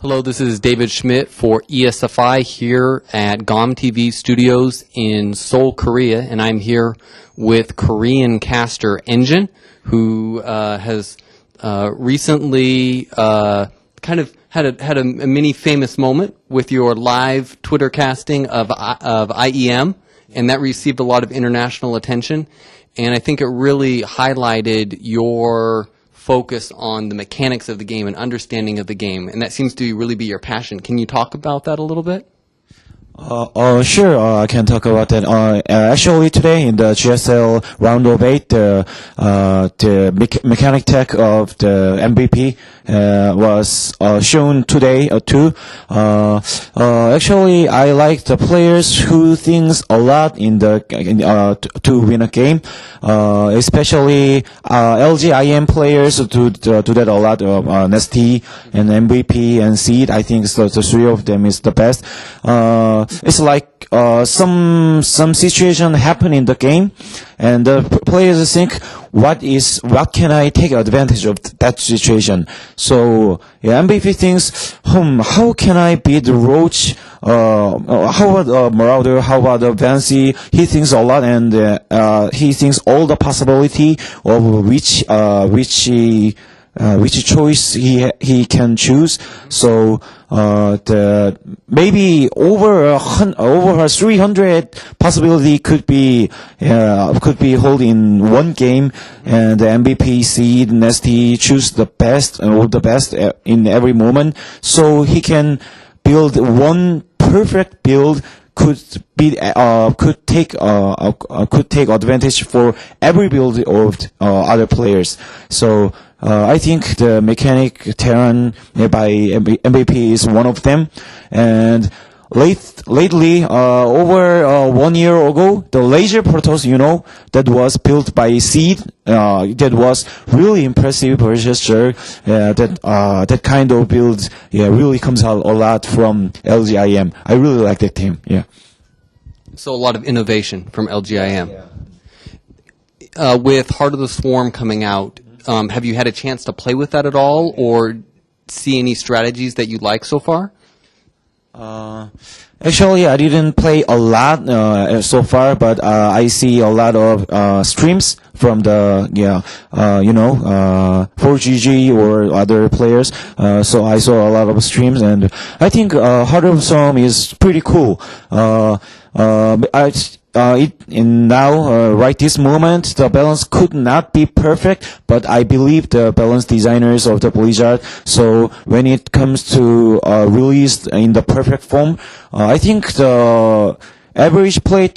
Hello, this is David Schmidt for ESFI here at GOM TV Studios in Seoul, Korea, and I'm here with Korean caster Engine, who has recently kind of had a mini famous moment with your live Twitter casting of IEM, and that received a lot of international attention, and I think it really highlighted your focus on the mechanics of the game and understanding of the game, and that seems to really be your passion. Can you talk about that a little bit? Sure, I can talk about that. Actually, today in the GSL round of 8, the mechanic tech of the MVP was shown today too. Actually, I like the players who thinks a lot in the to win a game. Especially LGIM players do that a lot. Nesty and MVP and Seed. I think the three of them is the best. It's like some situation happen in the game, and the players think, what can I take advantage of that situation? So MVP thinks, how can I beat the Roach? How about Marauder? How about the Vancy? He thinks a lot, and he thinks all the possibility of which choice he can choose. So maybe over 300 possibility could be held in one game, and the MVP Seed Nesty choose the best or the best in every moment. So he can build one perfect build. Could take advantage for every build of other players. So I think the mechanic Terran by MVP is one of them. And lately, over 1 year ago, the laser Protoss, that was built by Seed, that was really impressive versus Zerg. That kind of build, really comes out a lot from LGIM. I really like that team. Yeah. So a lot of innovation from LGIM. Yeah. With Heart of the Swarm coming out, have you had a chance to play with that at all, or see any strategies that you like so far? Actually, I didn't play a lot so far, but I see a lot of streams from the 4GG or other players. So I saw a lot of streams, and I think Heart of Storm is pretty cool. Right this moment, the balance could not be perfect, but I believe the balance designers of the Blizzard. So when it comes to released in the perfect form, I think the average playing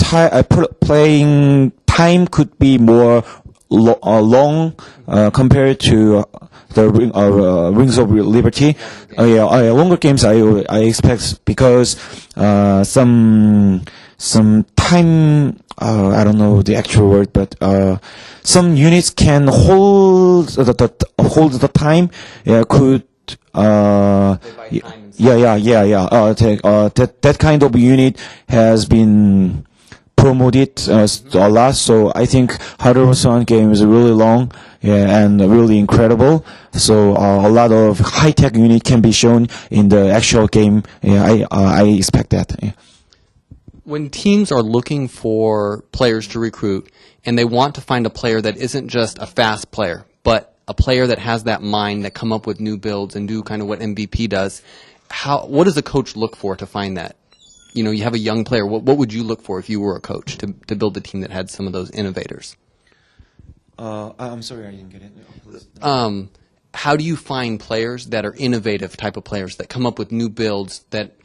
time could be more long compared to the Rings of Liberty. Longer games I expect, because some time, I don't know the actual word, but some units can hold the time. That kind of unit has been promoted a lot. So I think Heart of the Swarm game is really long, and really incredible. So a lot of high-tech unit can be shown in the actual game. I expect that. Yeah. When teams are looking for players to recruit, and they want to find a player that isn't just a fast player, but a player that has that mind, that come up with new builds and do kind of what MVP does, what does a coach look for to find that? You have a young player. What would you look for if you were a coach to build a team that had some of those innovators? I'm sorry, I didn't get it. How do you find players that are innovative type of players that come up with new builds that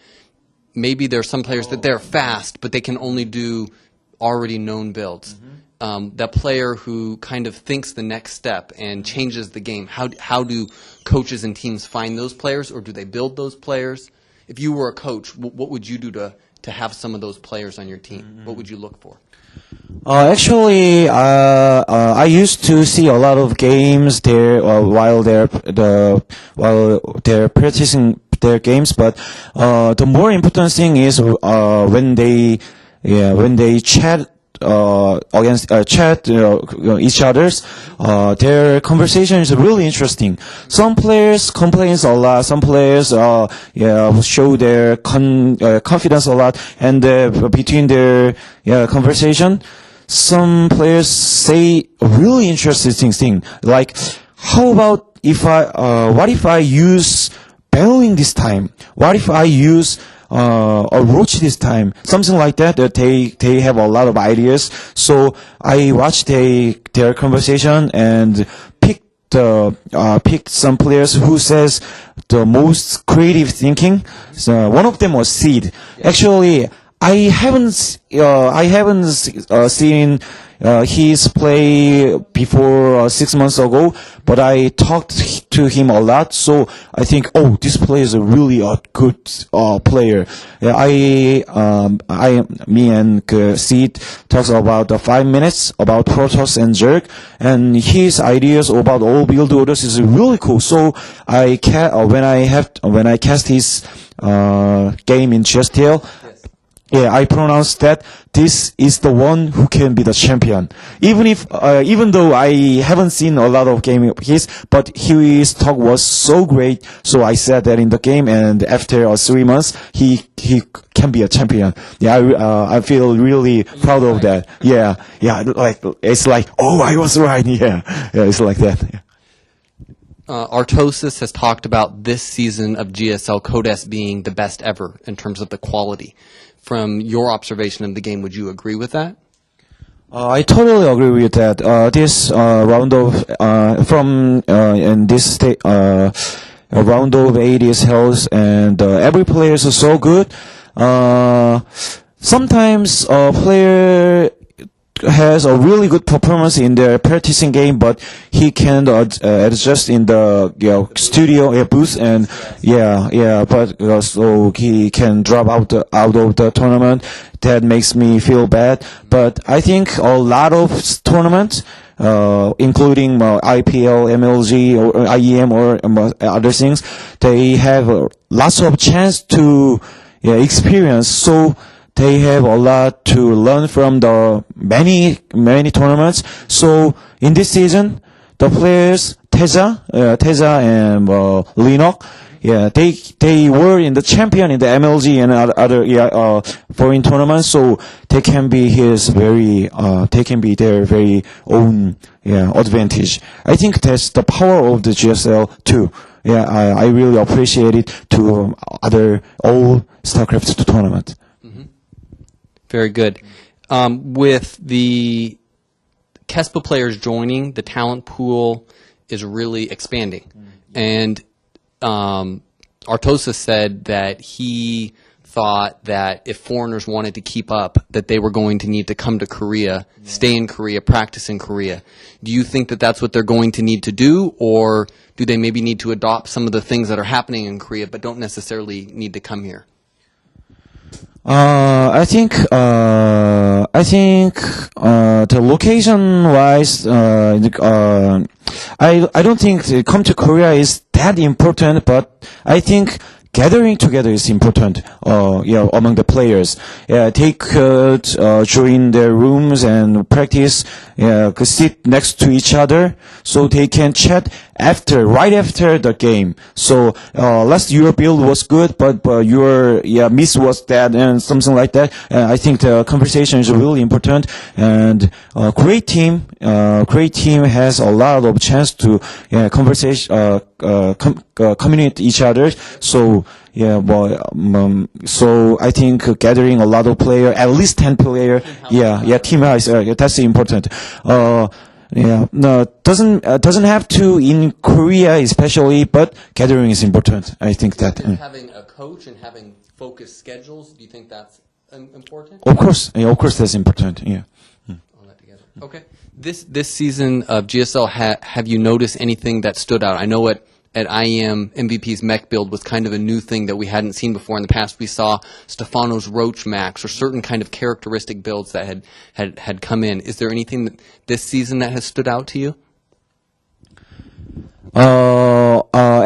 maybe there are some players that they're fast, but they can only do already known builds? That player who kind of thinks the next step and changes the game. How do coaches and teams find those players, or do they build those players? If you were a coach, what would you do to have some of those players on your team? What would you look for? Actually, I used to see a lot of games there while they're practicing their games, but the more important thing is when they chat against chat each other's. Their conversation is really interesting. Some players complains a lot. Some players show their confidence a lot, and between their conversation, some players say a really interesting thing like, how about what if I use bellowing this time? What if I use a roach this time? Something like that. They have a lot of ideas. So I watched their conversation and picked some players who says the most creative thinking. So one of them was Seed. Actually, I haven't seen his play before 6 months ago, but I talked to him a lot, so I think, this player is really a good player. Me and Seed talks about 5 minutes about Protoss and Zerg, and his ideas about all build orders is really cool. So when I cast his game in GSL, I pronounced that this is the one who can be the champion. Even though I haven't seen a lot of game of his, but his talk was so great, so I said that in the game, and after 3 months, he can be a champion. I feel really proud of that. It's like, I was right. It's like that. Yeah. Artosis has talked about this season of GSL Codes being the best ever in terms of the quality. From your observation of the game, would you agree with that? I totally agree with that. This round of in this round of 80 cells, and every player is so good. Sometimes a player has a really good performance in their practicing game, but he can adjust in the studio booth, and but so he can drop out of the tournament. That makes me feel bad. But I think a lot of tournaments, including IPL, MLG, or IEM, or other things, they have lots of chance to experience. So they have a lot to learn from the many tournaments. So in this season, the players Teza and Linok, they were in the champion in the MLG and other foreign tournaments. So they can be their very own advantage. I think that's the power of the GSL too. I really appreciate it to all StarCraft tournament. Very good. With the KESPA players joining, the talent pool is really expanding. And Artosis said that he thought that if foreigners wanted to keep up, that they were going to need to come to Korea, stay in Korea, practice in Korea. Do you think that that's what they're going to need to do, or do they maybe need to adopt some of the things that are happening in Korea but don't necessarily need to come here? I think the location wise, I don't think come to Korea is that important, but I think gathering together is important, among the players. They could join their rooms and practice, could sit next to each other, so they can chat right after the game. So last your build was good, but your miss was that, and something like that. I think the conversation is really important, and great team has a lot of chance to communicate each other. So so I think gathering a lot of player, at least 10 player, team is that's important. No, doesn't have to in Korea especially, but gathering is important. I think that. Having a coach and having focused schedules, do you think that's important? Of course, that's important. Yeah. All that together. Okay. This season of GSL, have you noticed anything that stood out? I know at IEM, MVP's mech build was kind of a new thing that we hadn't seen before. In the past, we saw Stefano's Roach Max or certain kind of characteristic builds that had come in. Is there anything this season that has stood out to you?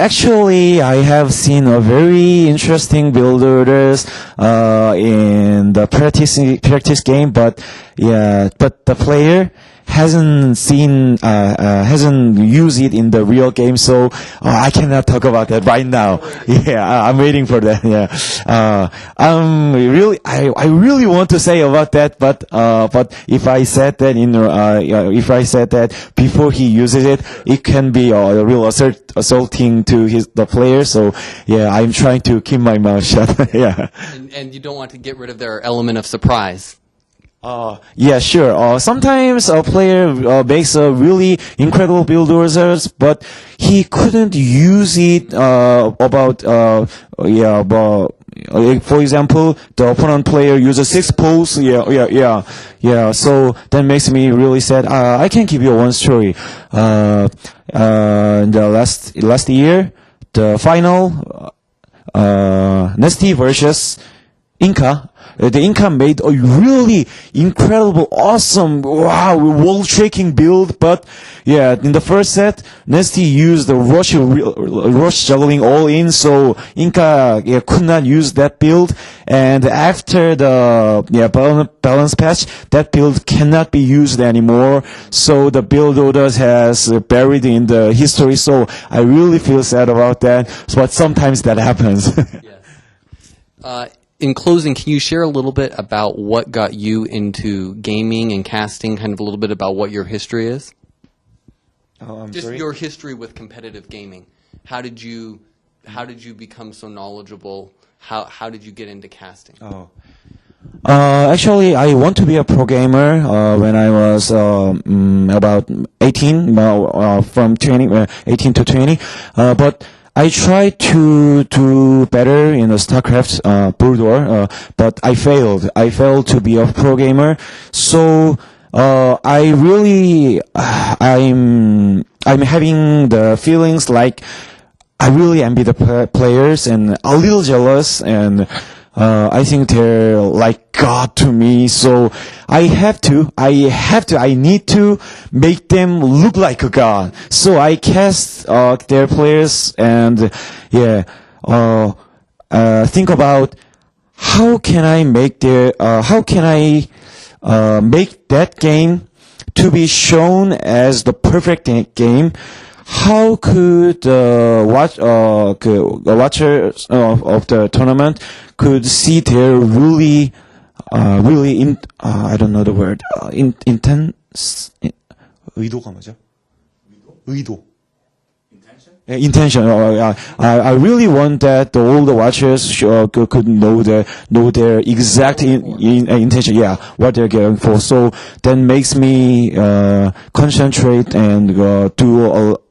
Actually, I have seen a very interesting build orders in the practice game, but the player hasn't used it in the real game, so I cannot talk about that right now. Yeah, I'm waiting for that. Yeah, I really want to say about that, but if I said that if I said that before he uses it, it can be a real assaulting to the player. So yeah, I'm trying to keep my mouth shut. Yeah. And you don't want to get rid of their element of surprise. Yeah, sure. Sometimes a player makes a really incredible build orders, but he couldn't use it for example, the opponent player uses 6 poles. Yeah. So that makes me really sad. I can give you one story. In the last year, the final, Nesty versus Inca. The Inca made a really incredible, awesome, wow, wall-shaking build. But yeah, in the first set, Nesty used the rush juggling all in, so Inca could not use that build. And after the balance patch, that build cannot be used anymore. So the build orders has buried in the history. So I really feel sad about that. But sometimes that happens. Yes. In closing, can you share a little bit about what got you into gaming and casting, kind of a little bit about what your history is? Just sorry? Your history with competitive gaming. How did you become so knowledgeable? How did you get into casting? Actually, I want to be a pro gamer when I was about 18, from 18 to 20. But I tried to do better in the StarCraft Brood War, but I failed. I failed to be a pro gamer. So I'm having the feelings like I really envy the players and a little jealous, and I think they're like God to me. So I need to make them look like a God. So I cast their players and think about how can I make make that game to be shown as the perfect game. How could watchers of the tournament could see their really I don't know the word, intense, 의도가 뭐죠? 의도. Intention. I really want that all the watchers could know their exact intention. Yeah, what they're going for. So that makes me concentrate and do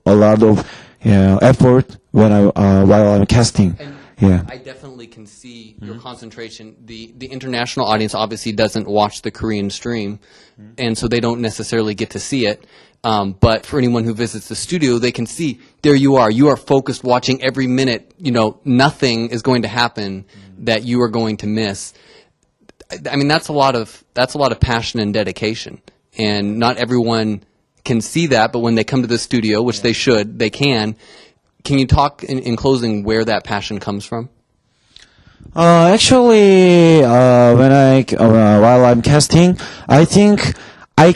a lot of effort while I'm casting. Yeah. I definitely can see your concentration. The international audience obviously doesn't watch the Korean stream, and so they don't necessarily get to see it. But for anyone who visits the studio, they can see there you are. You are focused, watching every minute. Nothing is going to happen that you are going to miss. I mean, that's a lot of passion and dedication, and not everyone can see that. But when they come to the studio, which they should, they can. Can you talk in closing where that passion comes from? Actually, while I'm casting, I think I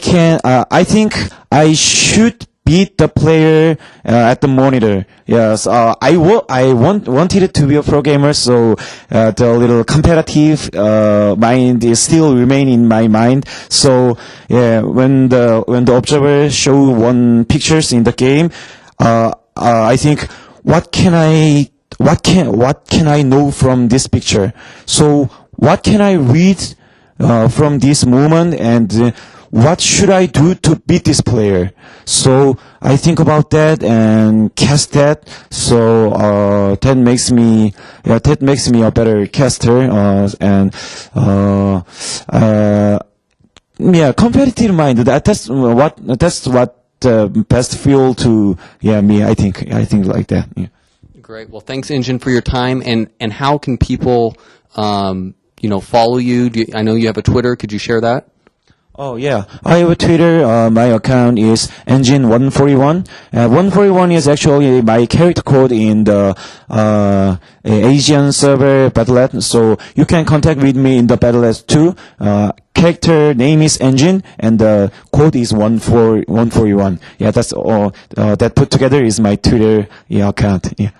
should beat the player at the monitor. Yes, I wanted it to be a pro gamer, so the little competitive mind is still remain in my mind. So yeah, when the observer show one pictures in the game, I think what can I know from this picture? So what can I read from this moment, and what should I do to beat this player? So I think about that and cast that. So that makes me a better caster, and competitive mind. That's what best feel to me. I think like that. Yeah. Great. Well, thanks, Injin, for your time. And how can people follow you? I know you have a Twitter. Could you share that? Oh yeah, I have a Twitter. My account is engine141. 141 is actually my character code in the Asian server Battle.net. So you can contact with me in the Battle.net too. Character name is engine and the code is 141. Yeah, that's all. That put together is my Twitter account. Yeah.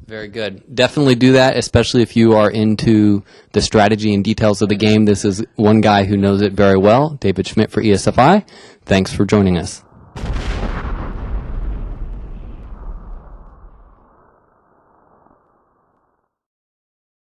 Very good. Definitely do that, especially if you are into the strategy and details of the game. This is one guy who knows it very well, David Schmidt for ESFI. Thanks for joining us.